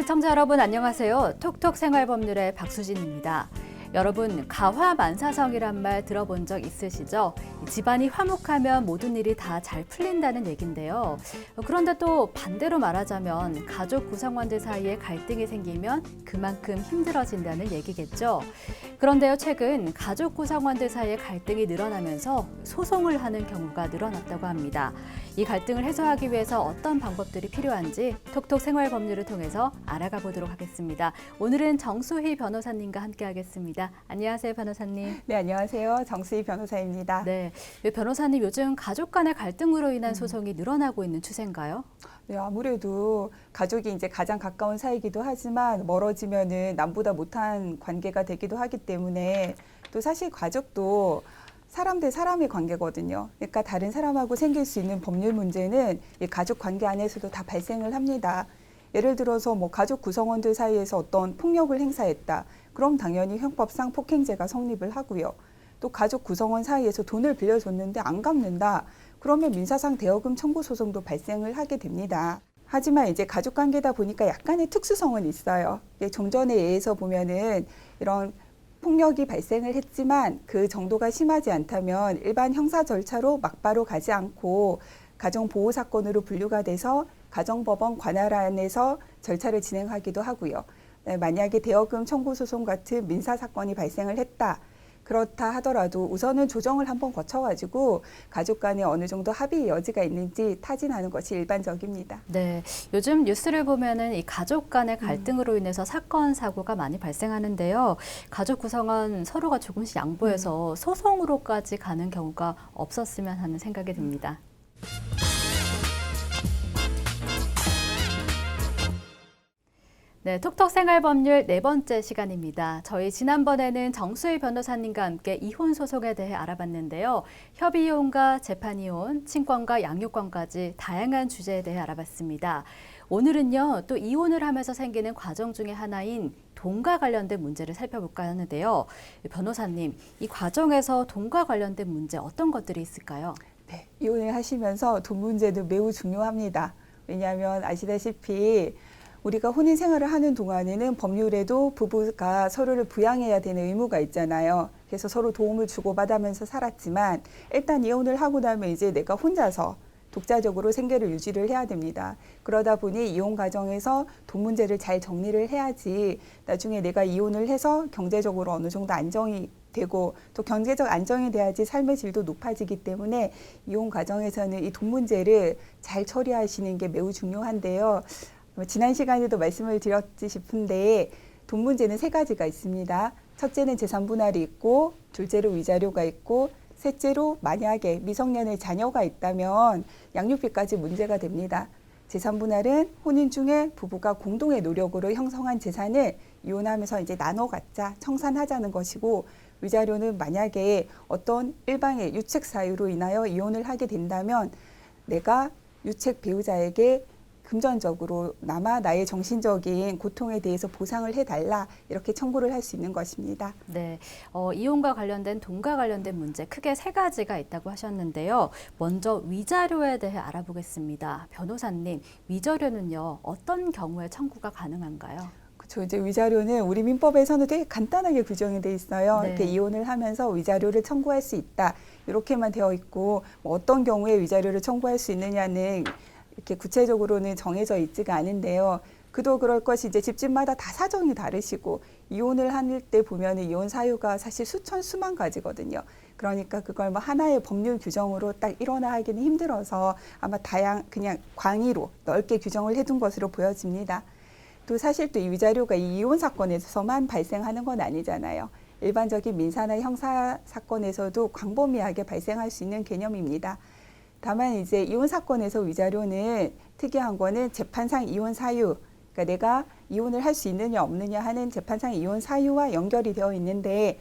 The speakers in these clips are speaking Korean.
시청자 여러분 안녕하세요. 톡톡 생활법률의 박수진입니다. 여러분 가화만사성이란 말 들어본 적 있으시죠? 집안이 화목하면 모든 일이 다 잘 풀린다는 얘기인데요. 그런데 또 반대로 말하자면 가족 구성원들 사이에 갈등이 생기면 그만큼 힘들어진다는 얘기겠죠. 그런데요, 최근 가족 구성원들 사이에 갈등이 늘어나면서 소송을 하는 경우가 늘어났다고 합니다. 이 갈등을 해소하기 위해서 어떤 방법들이 필요한지 톡톡 생활법률을 통해서 알아가 보도록 하겠습니다. 오늘은 정수희 변호사님과 함께하겠습니다. 안녕하세요, 변호사님. 네, 안녕하세요. 정수희 변호사입니다. 네, 변호사님 요즘 가족 간의 갈등으로 인한 소송이 늘어나고 있는 추세인가요? 네, 아무래도 가족이 이제 가장 가까운 사이이기도 하지만 멀어지면은 남보다 못한 관계가 되기도 하기 때문에 또 사실 가족도 사람 대 사람의 관계거든요. 그러니까 다른 사람하고 생길 수 있는 법률 문제는 이 가족 관계 안에서도 다 발생을 합니다. 예를 들어서 뭐 가족 구성원들 사이에서 어떤 폭력을 행사했다. 그럼 당연히 형법상 폭행죄가 성립을 하고요. 또 가족 구성원 사이에서 돈을 빌려줬는데 안 갚는다. 그러면 민사상 대여금 청구 소송도 발생을 하게 됩니다. 하지만 이제 가족 관계다 보니까 약간의 특수성은 있어요. 종전에 의해서 보면은 이런 폭력이 발생을 했지만 그 정도가 심하지 않다면 일반 형사 절차로 막바로 가지 않고 가정보호 사건으로 분류가 돼서 가정법원 관할안에서 절차를 진행하기도 하고요. 만약에 대여금 청구 소송 같은 민사 사건이 발생을 했다. 그렇다 하더라도 우선은 조정을 한번 거쳐가지고 가족 간에 어느 정도 합의 여지가 있는지 타진하는 것이 일반적입니다. 네, 요즘 뉴스를 보면은 이 가족 간의 갈등으로 인해서 사건, 사고가 많이 발생하는데요. 가족 구성원 서로가 조금씩 양보해서 소송으로까지 가는 경우가 없었으면 하는 생각이 듭니다. 네, 톡톡 생활법률 네 번째 시간입니다. 저희 지난번에는 정수희 변호사님과 함께 이혼 소송에 대해 알아봤는데요. 협의 이혼과 재판 이혼, 친권과 양육권까지 다양한 주제에 대해 알아봤습니다. 오늘은요, 또 이혼을 하면서 생기는 과정 중에 하나인 돈과 관련된 문제를 살펴볼까 하는데요. 변호사님, 이 과정에서 돈과 관련된 문제 어떤 것들이 있을까요? 네, 이혼을 하시면서 돈 문제도 매우 중요합니다. 왜냐하면 아시다시피 우리가 혼인 생활을 하는 동안에는 법률에도 부부가 서로를 부양해야 되는 의무가 있잖아요. 그래서 서로 도움을 주고받으면서 살았지만 일단 이혼을 하고 나면 이제 내가 혼자서 독자적으로 생계를 유지를 해야 됩니다. 그러다 보니 이혼 과정에서 돈 문제를 잘 정리를 해야지 나중에 내가 이혼을 해서 경제적으로 어느 정도 안정이 되고 또 경제적 안정이 돼야지 삶의 질도 높아지기 때문에 이혼 과정에서는 이 돈 문제를 잘 처리하시는 게 매우 중요한데요. 지난 시간에도 말씀을 드렸지 싶은데 돈 문제는 세 가지가 있습니다. 첫째는 재산 분할이 있고, 둘째로 위자료가 있고, 셋째로 만약에 미성년의 자녀가 있다면 양육비까지 문제가 됩니다. 재산 분할은 혼인 중에 부부가 공동의 노력으로 형성한 재산을 이혼하면서 이제 나눠 갖자, 청산하자는 것이고, 위자료는 만약에 어떤 일방의 유책 사유로 인하여 이혼을 하게 된다면 내가 유책 배우자에게 금전적으로 나마 나의 정신적인 고통에 대해서 보상을 해달라 이렇게 청구를 할 수 있는 것입니다. 네, 이혼과 관련된 돈과 관련된 문제 크게 세 가지가 있다고 하셨는데요. 먼저 위자료에 대해 알아보겠습니다. 변호사님, 위자료는요 어떤 경우에 청구가 가능한가요? 그렇죠. 이제 위자료는 우리 민법에서는 되게 간단하게 규정이 돼 있어요. 네. 이렇게 이혼을 하면서 위자료를 청구할 수 있다 이렇게만 되어 있고 뭐 어떤 경우에 위자료를 청구할 수 있느냐는 이렇게 구체적으로는 정해져 있지가 않은데요. 그도 그럴 것이 이제 집집마다 다 사정이 다르시고 이혼을 할 때 보면 이혼 사유가 사실 수천 수만 가지거든요. 그러니까 그걸 뭐 하나의 법률 규정으로 딱 일원화하기는 힘들어서 아마 그냥 광의로 넓게 규정을 해둔 것으로 보여집니다. 또 사실 또 이 위자료가 이 이혼 사건에서만 발생하는 건 아니잖아요. 일반적인 민사나 형사 사건에서도 광범위하게 발생할 수 있는 개념입니다. 다만 이제 이혼 사건에서 위자료는 특이한 거는 재판상 이혼 사유, 그러니까 내가 이혼을 할 수 있느냐 없느냐 하는 재판상 이혼 사유와 연결이 되어 있는데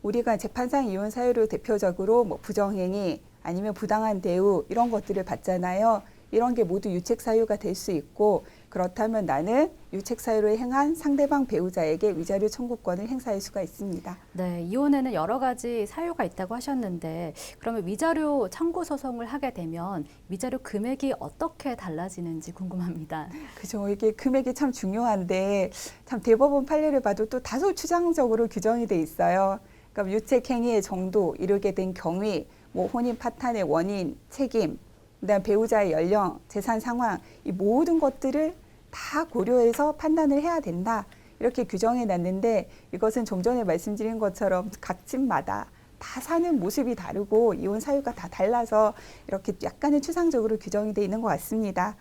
우리가 재판상 이혼 사유로 대표적으로 뭐 부정행위 아니면 부당한 대우 이런 것들을 봤잖아요. 이런 게 모두 유책 사유가 될 수 있고 그렇다면 나는 유책 사유를 행한 상대방 배우자에게 위자료 청구권을 행사할 수가 있습니다. 네, 이혼에는 여러 가지 사유가 있다고 하셨는데 그러면 위자료 청구 소송을 하게 되면 위자료 금액이 어떻게 달라지는지 궁금합니다. 그죠. 이게 금액이 참 중요한데 참 대법원 판례를 봐도 또 다소 추상적으로 규정이 돼 있어요. 그러니까 유책 행위의 정도, 이르게 된 경위, 뭐 혼인 파탄의 원인, 책임, 그다음 배우자의 연령, 재산 상황 이 모든 것들을 다 고려해서 판단을 해야 된다. 이렇게 규정해 놨는데 이것은 좀 전에 말씀드린 것처럼 각 집마다 다 사는 모습이 다르고 이혼 사유가 다 달라서 이렇게 약간은 추상적으로 규정이 돼 있는 것 같습니다.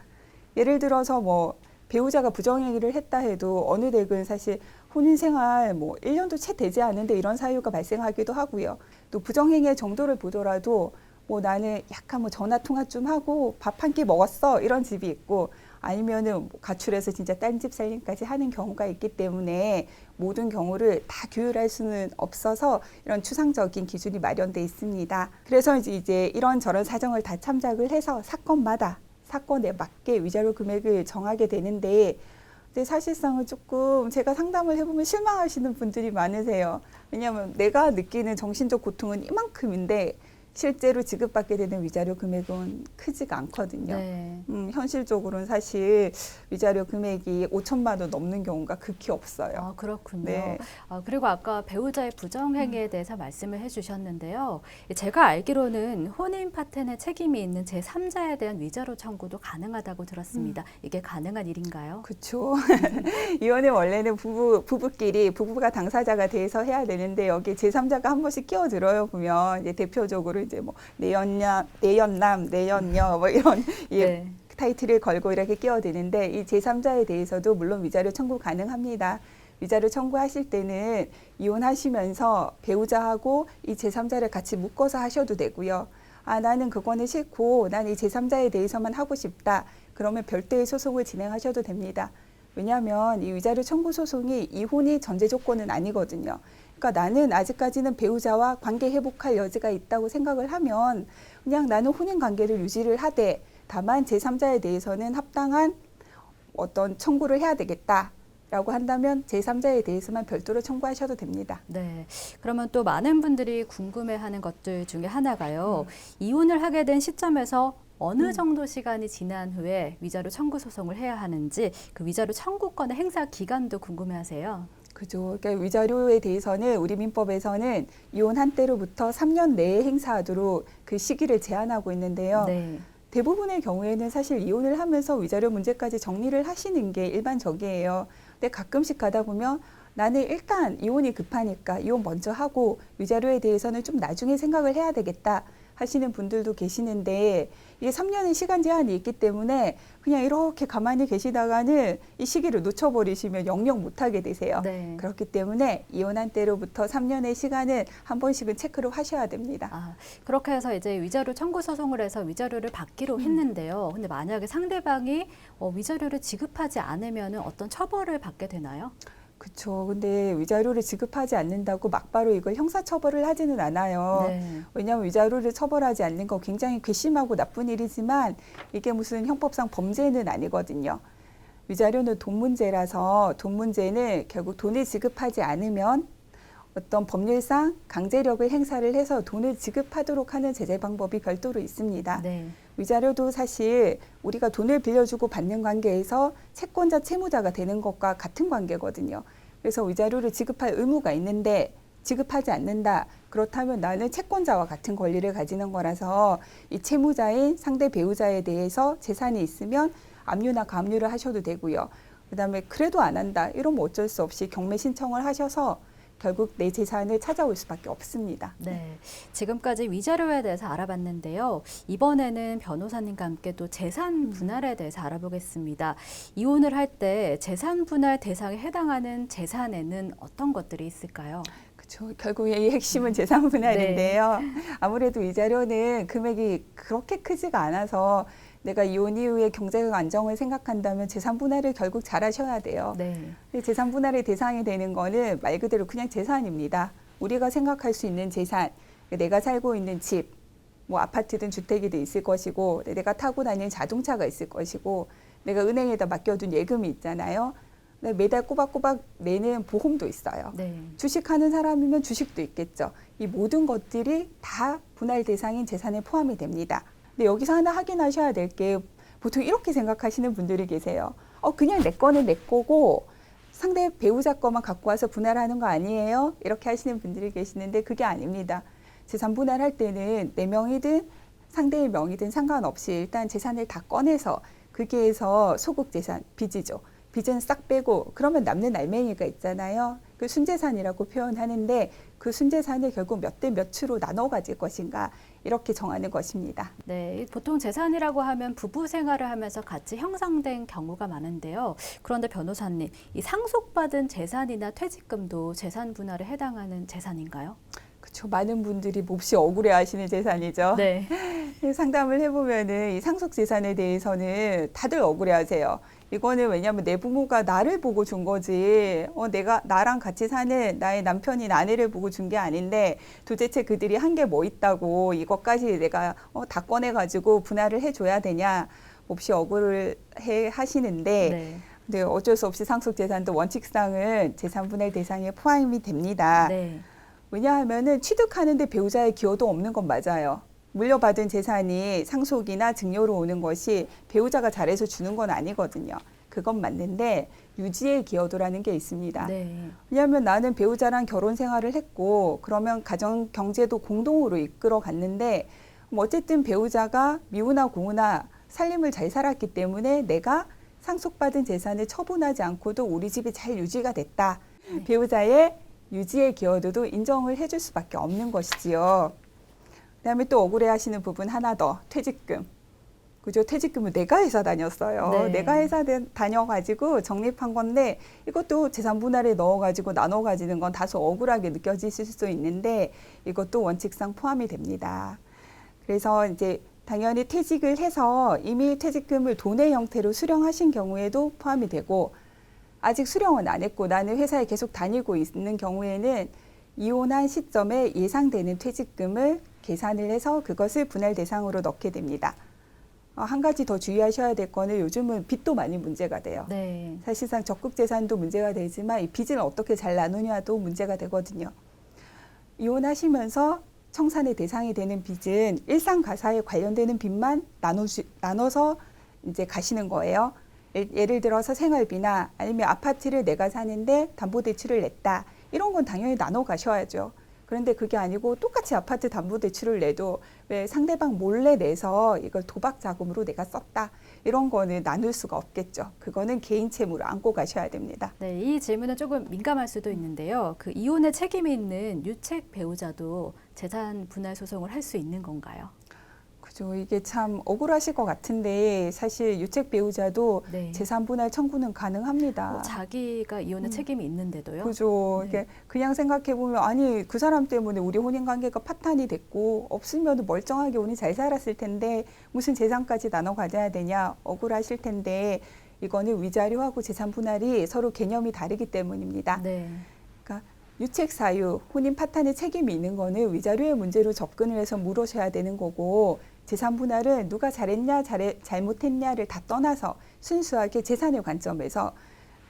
예를 들어서 뭐 배우자가 부정행위를 했다 해도 어느 댁은 사실 혼인 생활 뭐 1년도 채 되지 않은데 이런 사유가 발생하기도 하고요. 또 부정행위의 정도를 보더라도 뭐 나는 약간 뭐 전화 통화 좀 하고 밥 한 끼 먹었어 이런 집이 있고 아니면은 뭐 가출해서 진짜 딴 집 살림까지 하는 경우가 있기 때문에 모든 경우를 다 규율할 수는 없어서 이런 추상적인 기준이 마련돼 있습니다. 그래서 이제 이런저런 사정을 다 참작을 해서 사건마다 사건에 맞게 위자료 금액을 정하게 되는데 근데 사실상은 조금 제가 상담을 해보면 실망하시는 분들이 많으세요. 왜냐하면 내가 느끼는 정신적 고통은 이만큼인데 실제로 지급받게 되는 위자료 금액은 크지가 않거든요. 네. 현실적으로는 사실 위자료 금액이 5천만 원 넘는 경우가 극히 없어요. 아, 그렇군요. 네. 그리고 아까 배우자의 부정행위에 대해서 말씀을 해주셨는데요. 제가 알기로는 혼인 파트너의 책임이 있는 제3자에 대한 위자료 청구도 가능하다고 들었습니다. 이게 가능한 일인가요? 그렇죠. 이혼은 원래는 부부가 당사자가 돼서 해야 되는데 여기 제3자가 한 번씩 끼어들어요. 보면 이제 대표적으로 이제 뭐 내연남, 내연녀 뭐 이런 네. 타이틀을 걸고 이렇게 끼어드는데 이 제3자에 대해서도 물론 위자료 청구 가능합니다. 위자료 청구하실 때는 이혼하시면서 배우자하고 이 제3자를 같이 묶어서 하셔도 되고요. 아, 나는 그거는 싫고 난 이 제3자에 대해서만 하고 싶다. 그러면 별도의 소송을 진행하셔도 됩니다. 왜냐하면 이 위자료 청구 소송이 이혼이 전제 조건은 아니거든요. 그러니까 나는 아직까지는 배우자와 관계 회복할 여지가 있다고 생각을 하면 그냥 나는 혼인 관계를 유지를 하되 다만 제3자에 대해서는 합당한 어떤 청구를 해야 되겠다라고 한다면 제3자에 대해서만 별도로 청구하셔도 됩니다. 네. 그러면 또 많은 분들이 궁금해하는 것들 중에 하나가요. 이혼을 하게 된 시점에서 어느 정도 시간이 지난 후에 위자료 청구 소송을 해야 하는지 그 위자료 청구권의 행사 기간도 궁금해하세요. 그죠. 그러니까 위자료에 대해서는 우리 민법에서는 이혼한 때로부터 3년 내에 행사하도록 그 시기를 제한하고 있는데요. 네. 대부분의 경우에는 사실 이혼을 하면서 위자료 문제까지 정리를 하시는 게 일반적이에요. 근데 가끔씩 가다 보면 나는 일단 이혼이 급하니까 이혼 먼저 하고 위자료에 대해서는 좀 나중에 생각을 해야 되겠다 하시는 분들도 계시는데 이게 3년의 시간 제한이 있기 때문에 그냥 이렇게 가만히 계시다가는 이 시기를 놓쳐버리시면 영영 못하게 되세요. 네. 그렇기 때문에 이혼한 때로부터 3년의 시간은 한 번씩은 체크를 하셔야 됩니다. 아, 그렇게 해서 이제 위자료 청구 소송을 해서 위자료를 받기로 했는데요. 근데 만약에 상대방이 위자료를 지급하지 않으면 어떤 처벌을 받게 되나요? 그렇죠. 근데 위자료를 지급하지 않는다고 막바로 이걸 형사처벌을 하지는 않아요. 네. 왜냐하면 위자료를 처벌하지 않는 거 굉장히 괘씸하고 나쁜 일이지만 이게 무슨 형법상 범죄는 아니거든요. 위자료는 돈 문제라서 돈 문제는 결국 돈을 지급하지 않으면 어떤 법률상 강제력을 행사를 해서 돈을 지급하도록 하는 제재 방법이 별도로 있습니다. 네. 위자료도 사실 우리가 돈을 빌려주고 받는 관계에서 채권자 채무자가 되는 것과 같은 관계거든요. 그래서 위자료를 지급할 의무가 있는데 지급하지 않는다. 그렇다면 나는 채권자와 같은 권리를 가지는 거라서 이 채무자인 상대 배우자에 대해서 재산이 있으면 압류나 감류를 하셔도 되고요. 그다음에 그래도 안 한다. 이러면 어쩔 수 없이 경매 신청을 하셔서 결국 내 재산을 찾아올 수밖에 없습니다. 네, 지금까지 위자료에 대해서 알아봤는데요. 이번에는 변호사님과 함께 또 재산 분할에 대해서 알아보겠습니다. 이혼을 할 때 재산 분할 대상에 해당하는 재산에는 어떤 것들이 있을까요? 그렇죠. 결국에 이 핵심은 재산 분할인데요. 아무래도 위자료는 금액이 그렇게 크지가 않아서 내가 이혼 이후의 경제적 안정을 생각한다면 재산 분할을 결국 잘 하셔야 돼요. 네. 재산 분할의 대상이 되는 거는 말 그대로 그냥 재산입니다. 우리가 생각할 수 있는 재산, 내가 살고 있는 집, 뭐 아파트든 주택이든 있을 것이고 내가 타고 다니는 자동차가 있을 것이고 내가 은행에다 맡겨둔 예금이 있잖아요. 매달 꼬박꼬박 내는 보험도 있어요. 네. 주식하는 사람이면 주식도 있겠죠. 이 모든 것들이 다 분할 대상인 재산에 포함이 됩니다. 근데 여기서 하나 확인하셔야 될 게 보통 이렇게 생각하시는 분들이 계세요. 그냥 내 거는 내 거고 상대 배우자 거만 갖고 와서 분할하는 거 아니에요? 이렇게 하시는 분들이 계시는데 그게 아닙니다. 재산 분할할 때는 내 명의든 상대의 명의든 상관없이 일단 재산을 다 꺼내서 거기에서 소극 재산, 빚이죠. 빚은 싹 빼고 그러면 남는 알맹이가 있잖아요. 그 순재산이라고 표현하는데 그 순재산을 결국 몇 대 몇으로 나눠 가질 것인가 이렇게 정하는 것입니다. 네, 보통 재산이라고 하면 부부 생활을 하면서 같이 형성된 경우가 많은데요. 그런데 변호사님, 이 상속받은 재산이나 퇴직금도 재산 분할에 해당하는 재산인가요? 그렇죠. 많은 분들이 몹시 억울해하시는 재산이죠. 네. 상담을 해보면은 이 상속 재산에 대해서는 다들 억울해하세요. 이거는 왜냐하면 내 부모가 나를 보고 준 거지, 내가 나랑 같이 사는 나의 남편인 아내를 보고 준 게 아닌데 도대체 그들이 한 게 뭐 있다고 이것까지 내가 다 꺼내가지고 분할을 해줘야 되냐 몹시 억울해 하시는데. 네. 근데 어쩔 수 없이 상속 재산도 원칙상은 재산 분할 대상에 포함이 됩니다. 네. 왜냐하면은 취득하는데 배우자의 기여도 없는 건 맞아요. 물려받은 재산이 상속이나 증여로 오는 것이 배우자가 잘해서 주는 건 아니거든요. 그건 맞는데 유지의 기여도라는 게 있습니다. 네. 왜냐하면 나는 배우자랑 결혼 생활을 했고 그러면 가정 경제도 공동으로 이끌어 갔는데 뭐 어쨌든 배우자가 미우나 고우나 살림을 잘 살았기 때문에 내가 상속받은 재산을 처분하지 않고도 우리 집이 잘 유지가 됐다. 네. 배우자의 유지의 기여도도 인정을 해줄 수밖에 없는 것이지요. 그다음에 또 억울해하시는 부분 하나 더, 퇴직금. 그죠? 퇴직금을 내가 회사 다녔어요. 네. 내가 회사 다녀가지고 적립한 건데 이것도 재산 분할에 넣어가지고 나눠 가지는 건 다소 억울하게 느껴지실 수 있는데 이것도 원칙상 포함이 됩니다. 그래서 이제 당연히 퇴직을 해서 이미 퇴직금을 돈의 형태로 수령하신 경우에도 포함이 되고 아직 수령은 안 했고 나는 회사에 계속 다니고 있는 경우에는 이혼한 시점에 예상되는 퇴직금을 계산을 해서 그것을 분할 대상으로 넣게 됩니다. 한 가지 더 주의하셔야 될 거는 요즘은 빚도 많이 문제가 돼요. 네. 사실상 적극 재산도 문제가 되지만 이 빚을 어떻게 잘 나누냐도 문제가 되거든요. 이혼하시면서 청산의 대상이 되는 빚은 일상 가사에 관련되는 빚만 나눠서 이제 가시는 거예요. 예를 들어서 생활비나 아니면 아파트를 내가 사는데 담보대출을 냈다. 이런 건 당연히 나눠 가셔야죠. 그런데 그게 아니고 똑같이 아파트 담보대출을 내도 왜 상대방 몰래 내서 이걸 도박 자금으로 내가 썼다. 이런 거는 나눌 수가 없겠죠. 그거는 개인 채무로 안고 가셔야 됩니다. 네, 이 질문은 조금 민감할 수도 있는데요. 그 이혼의 책임이 있는 유책 배우자도 재산 분할 소송을 할 수 있는 건가요? 그죠. 이게 참 억울하실 것 같은데 사실 유책 배우자도 네. 재산 분할 청구는 가능합니다. 자기가 이혼의 책임이 있는데도요? 그죠. 네. 이게 그냥 생각해 보면 아니 그 사람 때문에 우리 혼인 관계가 파탄이 됐고 없으면 멀쩡하게 우리 잘 살았을 텐데 무슨 재산까지 나눠 가져야 되냐 억울하실 텐데 이거는 위자료하고 재산 분할이 서로 개념이 다르기 때문입니다. 네. 그러니까 유책 사유, 혼인 파탄의 책임이 있는 거는 위자료의 문제로 접근을 해서 물으셔야 되는 거고 재산 분할은 누가 잘했냐 잘못했냐를 다 떠나서 순수하게 재산의 관점에서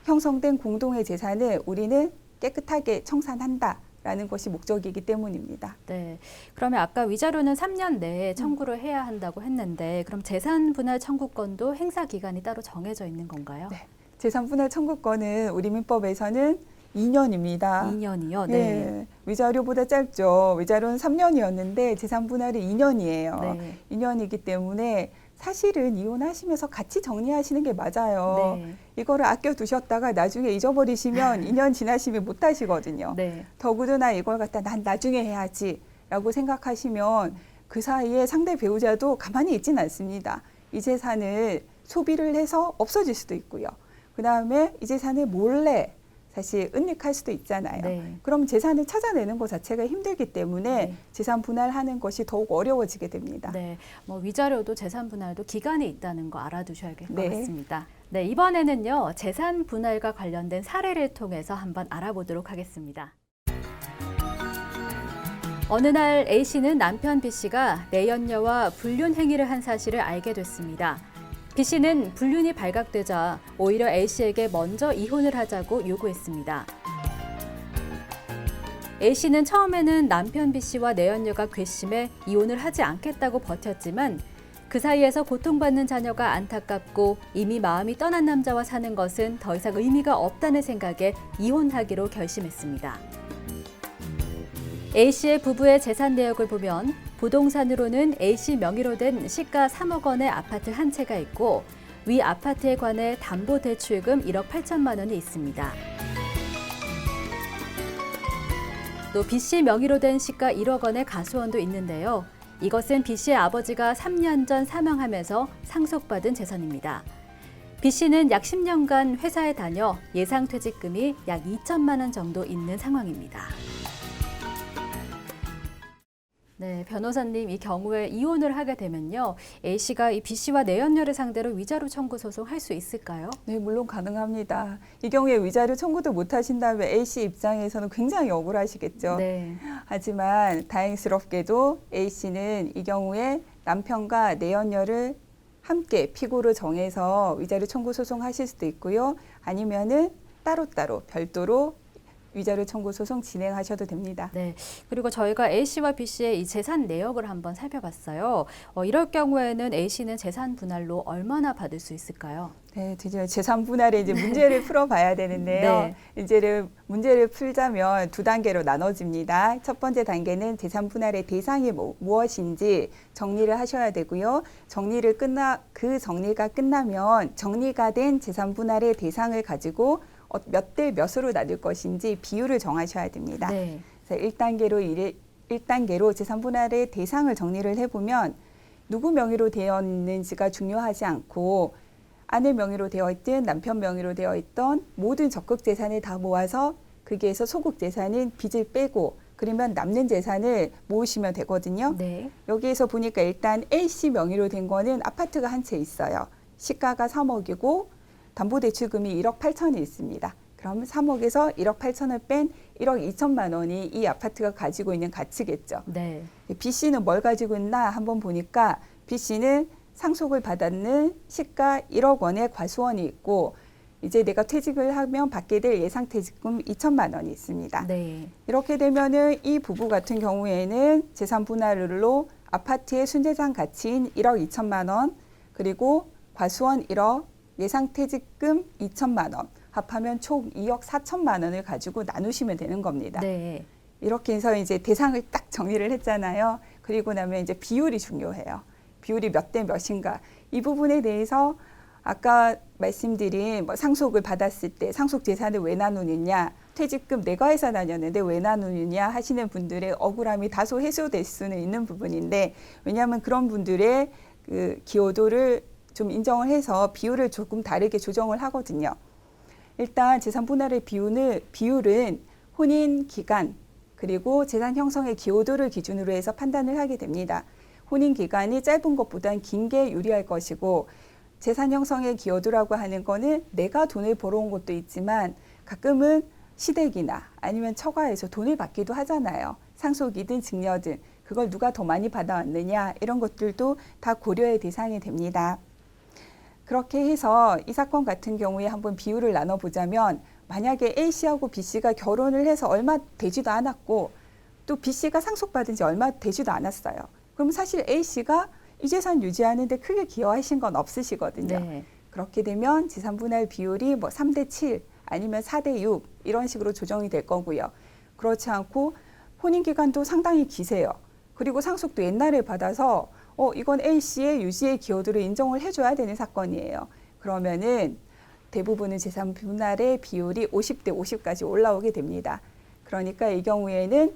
형성된 공동의 재산을 우리는 깨끗하게 청산한다라는 것이 목적이기 때문입니다. 네. 그러면 아까 위자료는 3년 내에 청구를 해야 한다고 했는데 그럼 재산 분할 청구권도 행사 기간이 따로 정해져 있는 건가요? 네. 재산 분할 청구권은 우리 민법에서는 2년입니다. 2년이요? 네. 네. 위자료보다 짧죠. 위자료는 3년이었는데 재산 분할이 2년이에요. 네. 2년이기 때문에 사실은 이혼하시면서 같이 정리하시는 게 맞아요. 네. 이거를 아껴두셨다가 나중에 잊어버리시면 2년 지나시면 못 하시거든요. 네. 더구나 이걸 갖다 난 나중에 해야지 라고 생각하시면 그 사이에 상대 배우자도 가만히 있진 않습니다. 이 재산을 소비를 해서 없어질 수도 있고요. 그 다음에 이 재산을 몰래 사실 은닉할 수도 있잖아요. 네. 그럼 재산을 찾아내는 것 자체가 힘들기 때문에 네. 재산 분할하는 것이 더욱 어려워지게 됩니다. 네, 뭐 위자료도 재산 분할도 기간이 있다는 거 알아두셔야 될 것 네. 같습니다. 네, 이번에는요 재산 분할과 관련된 사례를 통해서 한번 알아보도록 하겠습니다. 어느 날 A씨는 남편 B씨가 내연녀와 불륜 행위를 한 사실을 알게 됐습니다. B씨는 불륜이 발각되자 오히려 A씨에게 먼저 이혼을 하자고 요구했습니다. A씨는 처음에는 남편 B씨와 내연녀가 괘씸해 이혼을 하지 않겠다고 버텼지만 그 사이에서 고통받는 자녀가 안타깝고 이미 마음이 떠난 남자와 사는 것은 더 이상 의미가 없다는 생각에 이혼하기로 결심했습니다. A씨의 부부의 재산 내역을 보면 부동산으로는 A씨 명의로 된 시가 3억 원의 아파트 한 채가 있고 위 아파트에 관해 담보대출금 1억 8천만 원이 있습니다. 또 B씨 명의로 된 시가 1억 원의 가수원도 있는데요. 이것은 B씨의 아버지가 3년 전 사망하면서 상속받은 재산입니다. B씨는 약 10년간 회사에 다녀 예상 퇴직금이 약 2천만 원 정도 있는 상황입니다. 네, 변호사님, 이 경우에 이혼을 하게 되면요, A씨가 이 B씨와 내연녀를 상대로 위자료 청구 소송할 수 있을까요? 네, 물론 가능합니다. 이 경우에 위자료 청구도 못 하신다면 A씨 입장에서는 굉장히 억울하시겠죠. 네. 하지만 다행스럽게도 A씨는 이 경우에 남편과 내연녀를 함께 피고로 정해서 위자료 청구 소송하실 수도 있고요. 아니면은 따로따로 별도로 위자료 청구 소송 진행하셔도 됩니다. 네. 그리고 저희가 A씨와 B씨의 이 재산 내역을 한번 살펴봤어요. 이럴 경우에는 A씨는 재산 분할로 얼마나 받을 수 있을까요? 네, 드디어 재산 분할의 이제 문제를 풀어봐야 되는데요. 네. 문제를 풀자면 두 단계로 나눠집니다. 첫 번째 단계는 재산 분할의 대상이 무엇인지 정리를 하셔야 되고요. 그 정리가 끝나면 정리가 된 재산 분할의 대상을 가지고 몇 대 몇으로 나눌 것인지 비율을 정하셔야 됩니다. 네. 그래서 1단계로 재산 분할의 대상을 정리를 해보면 누구 명의로 되어 있는지가 중요하지 않고 아내 명의로 되어 있든 남편 명의로 되어 있던 모든 적극 재산을 다 모아서 거기에서 소극 재산인 빚을 빼고 그러면 남는 재산을 모으시면 되거든요. 네. 여기에서 보니까 일단 A씨 명의로 된 거는 아파트가 한 채 있어요. 시가가 3억이고 담보대출금이 1억 8천이 있습니다. 그럼 3억에서 1억 8천을 뺀 1억 2천만 원이 이 아파트가 가지고 있는 가치겠죠. 네. B씨는 뭘 가지고 있나 한번 보니까 B씨는 상속을 받았는 시가 1억 원의 과수원이 있고 이제 내가 퇴직을 하면 받게 될 예상 퇴직금 2천만 원이 있습니다. 네. 이렇게 되면은 이 부부 같은 경우에는 재산 분할로 아파트의 순재산 가치인 1억 2천만 원 그리고 과수원 1억 예상 퇴직금 2천만 원 합하면 총 2억 4천만 원을 가지고 나누시면 되는 겁니다. 네. 이렇게 해서 이제 대상을 딱 정리를 했잖아요. 그리고 나면 이제 비율이 중요해요. 비율이 몇 대 몇인가. 이 부분에 대해서 아까 말씀드린 상속을 받았을 때 상속 재산을 왜 나누느냐, 퇴직금 내가 해서 나눴는데 왜 나누느냐 하시는 분들의 억울함이 다소 해소될 수는 있는 부분인데 왜냐하면 그런 분들의 그 기여도를 좀 인정을 해서 비율을 조금 다르게 조정을 하거든요. 일단 재산 분할의 비율은 혼인 기간 그리고 재산 형성의 기여도를 기준으로 해서 판단을 하게 됩니다. 혼인 기간이 짧은 것보단 긴 게 유리할 것이고 재산 형성의 기여도라고 하는 거는 내가 돈을 벌어온 것도 있지만 가끔은 시댁이나 아니면 처가에서 돈을 받기도 하잖아요. 상속이든 증여든 그걸 누가 더 많이 받아왔느냐 이런 것들도 다 고려의 대상이 됩니다. 그렇게 해서 이 사건 같은 경우에 한번 비율을 나눠보자면 만약에 A씨하고 B씨가 결혼을 해서 얼마 되지도 않았고 또 B씨가 상속받은 지 얼마 되지도 않았어요. 그럼 사실 A씨가 이 재산 유지하는 데 크게 기여하신 건 없으시거든요. 네. 그렇게 되면 재산 분할 비율이 3대 7 아니면 4대 6 이런 식으로 조정이 될 거고요. 그렇지 않고 혼인 기간도 상당히 기세요. 그리고 상속도 옛날에 받아서 이건 A씨의 유지의 기여도를 인정을 해줘야 되는 사건이에요. 그러면은 대부분의 재산 분할의 비율이 50대 50까지 올라오게 됩니다. 그러니까 이 경우에는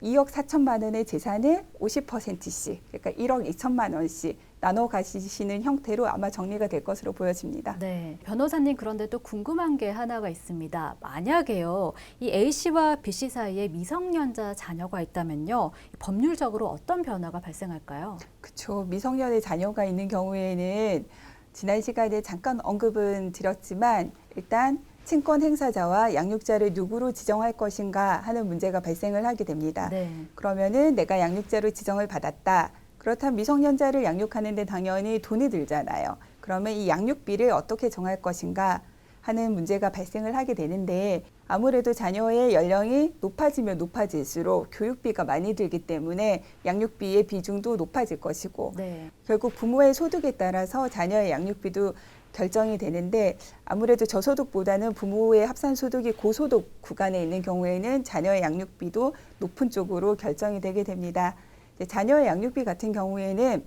2억 4천만 원의 재산을 50%씩, 그러니까 1억 2천만 원씩 나눠 가시는 형태로 아마 정리가 될 것으로 보여집니다. 네. 변호사님, 그런데 또 궁금한 게 하나가 있습니다. 만약에요, 이 A씨와 B씨 사이에 미성년자 자녀가 있다면요, 법률적으로 어떤 변화가 발생할까요? 그렇죠. 미성년의 자녀가 있는 경우에는 지난 시간에 잠깐 언급은 드렸지만 일단 친권 행사자와 양육자를 누구로 지정할 것인가 하는 문제가 발생을 하게 됩니다. 네. 그러면은 내가 양육자로 지정을 받았다. 그렇다면 미성년자를 양육하는데 당연히 돈이 들잖아요. 그러면 이 양육비를 어떻게 정할 것인가 하는 문제가 발생을 하게 되는데 아무래도 자녀의 연령이 높아지면 높아질수록 교육비가 많이 들기 때문에 양육비의 비중도 높아질 것이고 네. 결국 부모의 소득에 따라서 자녀의 양육비도 결정이 되는데 아무래도 저소득보다는 부모의 합산소득이 고소득 구간에 있는 경우에는 자녀의 양육비도 높은 쪽으로 결정이 되게 됩니다. 자녀의 양육비 같은 경우에는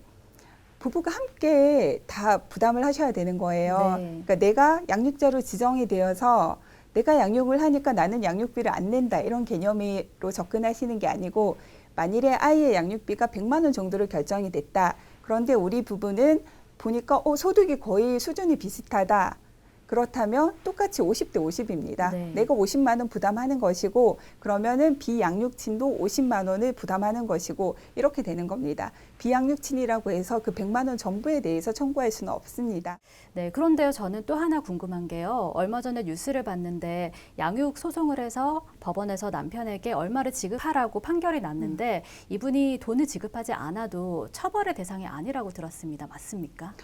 부부가 함께 다 부담을 하셔야 되는 거예요. 네. 그러니까 내가 양육자로 지정이 되어서 내가 양육을 하니까 나는 양육비를 안 낸다 이런 개념으로 접근하시는 게 아니고 만일에 아이의 양육비가 100만 원 정도로 결정이 됐다. 그런데 우리 부부는 보니까 소득이 거의 수준이 비슷하다. 그렇다면 똑같이 50대 50입니다. 네. 내가 50만 원 부담하는 것이고 그러면은 비양육친도 50만 원을 부담하는 것이고 이렇게 되는 겁니다. 비양육친이라고 해서 그 100만 원 전부에 대해서 청구할 수는 없습니다. 네, 그런데요, 저는 또 하나 궁금한 게요. 얼마 전에 뉴스를 봤는데 양육 소송을 해서 법원에서 남편에게 얼마를 지급하라고 판결이 났는데 이분이 돈을 지급하지 않아도 처벌의 대상이 아니라고 들었습니다. 맞습니까?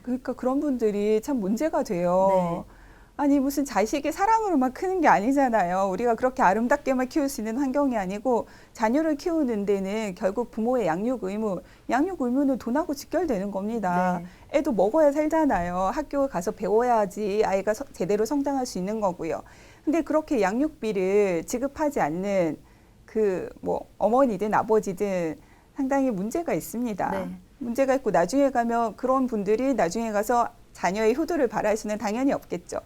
그러니까 그런 분들이 참 문제가 돼요. 네. 아니 무슨 자식이 사랑으로만 크는 게 아니잖아요. 우리가 그렇게 아름답게만 키울 수 있는 환경이 아니고 자녀를 키우는 데는 결국 부모의 양육 의무는 돈하고 직결되는 겁니다. 네. 애도 먹어야 살잖아요. 학교 가서 배워야지 아이가 제대로 성장할 수 있는 거고요. 근데 그렇게 양육비를 지급하지 않는 어머니든 아버지든 상당히 문제가 있습니다. 네. 문제가 있고 나중에 가면 그런 분들이 나중에 가서 자녀의 효도를 바랄 수는 당연히 없겠죠.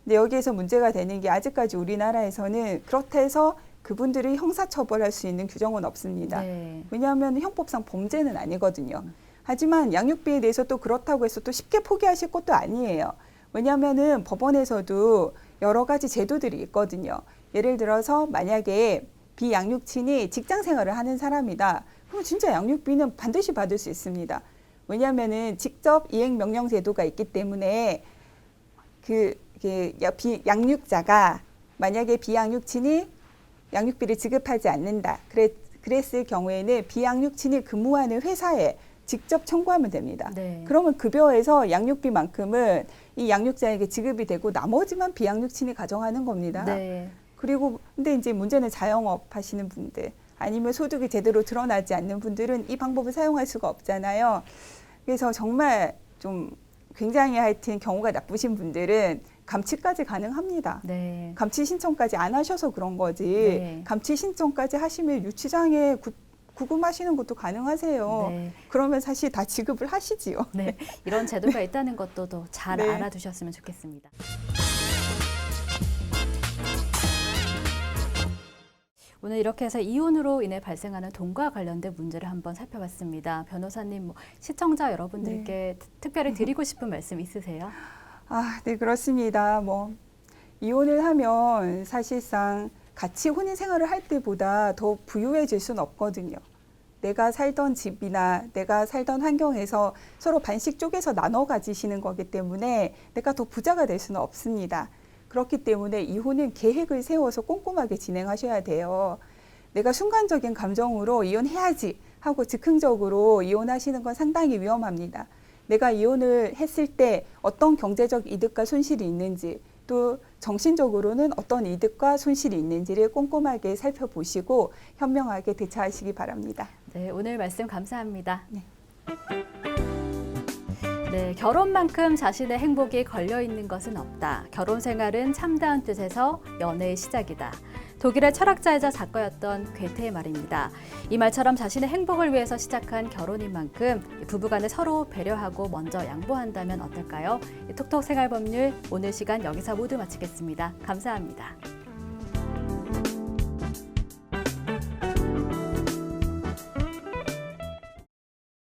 근데 여기에서 문제가 되는 게 아직까지 우리나라에서는 그렇다 해서 그분들이 형사처벌할 수 있는 규정은 없습니다. 네. 왜냐하면 형법상 범죄는 아니거든요. 하지만 양육비에 대해서 또 그렇다고 해서 또 쉽게 포기하실 것도 아니에요. 왜냐하면은 법원에서도 여러 가지 제도들이 있거든요. 예를 들어서 만약에 비양육친이 직장 생활을 하는 사람이다. 그럼 진짜 양육비는 반드시 받을 수 있습니다. 왜냐하면은 직접 이행 명령 제도가 있기 때문에 양육자가 만약에 비양육친이 양육비를 지급하지 않는다. 그랬을 경우에는 비양육친이 근무하는 회사에 직접 청구하면 됩니다. 네. 그러면 급여에서 양육비만큼은 이 양육자에게 지급이 되고 나머지만 비양육친이 가정하는 겁니다. 네. 그리고 근데 이제 문제는 자영업 하시는 분들 아니면 소득이 제대로 드러나지 않는 분들은 이 방법을 사용할 수가 없잖아요. 그래서 정말 좀 굉장히 하여튼 경우가 나쁘신 분들은 감치까지 가능합니다. 네. 감치 신청까지 안 하셔서 그런 거지. 네. 감치 신청까지 하시면 유치장에 구금하시는 것도 가능하세요. 네. 그러면 사실 다 지급을 하시지요. 네. 이런 제도가 있다는 것도 더 잘 네. 알아두셨으면 좋겠습니다. 오늘 이렇게 해서 이혼으로 인해 발생하는 돈과 관련된 문제를 한번 살펴봤습니다. 변호사님, 시청자 여러분들께 특별히 드리고 싶은 말씀 있으세요? 네, 그렇습니다. 이혼을 하면 사실상 같이 혼인 생활을 할 때보다 더 부유해질 수는 없거든요. 내가 살던 집이나 내가 살던 환경에서 서로 반씩 쪼개서 나눠 가지시는 거기 때문에 내가 더 부자가 될 수는 없습니다. 그렇기 때문에 이혼은 계획을 세워서 꼼꼼하게 진행하셔야 돼요. 내가 순간적인 감정으로 이혼해야지 하고 즉흥적으로 이혼하시는 건 상당히 위험합니다. 내가 이혼을 했을 때 어떤 경제적 이득과 손실이 있는지 또 정신적으로는 어떤 이득과 손실이 있는지를 꼼꼼하게 살펴보시고 현명하게 대처하시기 바랍니다. 네, 오늘 말씀 감사합니다. 네. 네, 결혼만큼 자신의 행복이 걸려 있는 것은 없다. 결혼 생활은 참다운 뜻에서 연애의 시작이다. 독일의 철학자이자 작가였던 괴테의 말입니다. 이 말처럼 자신의 행복을 위해서 시작한 결혼인 만큼 부부간에 서로 배려하고 먼저 양보한다면 어떨까요? 톡톡 생활법률 오늘 시간 여기서 모두 마치겠습니다. 감사합니다.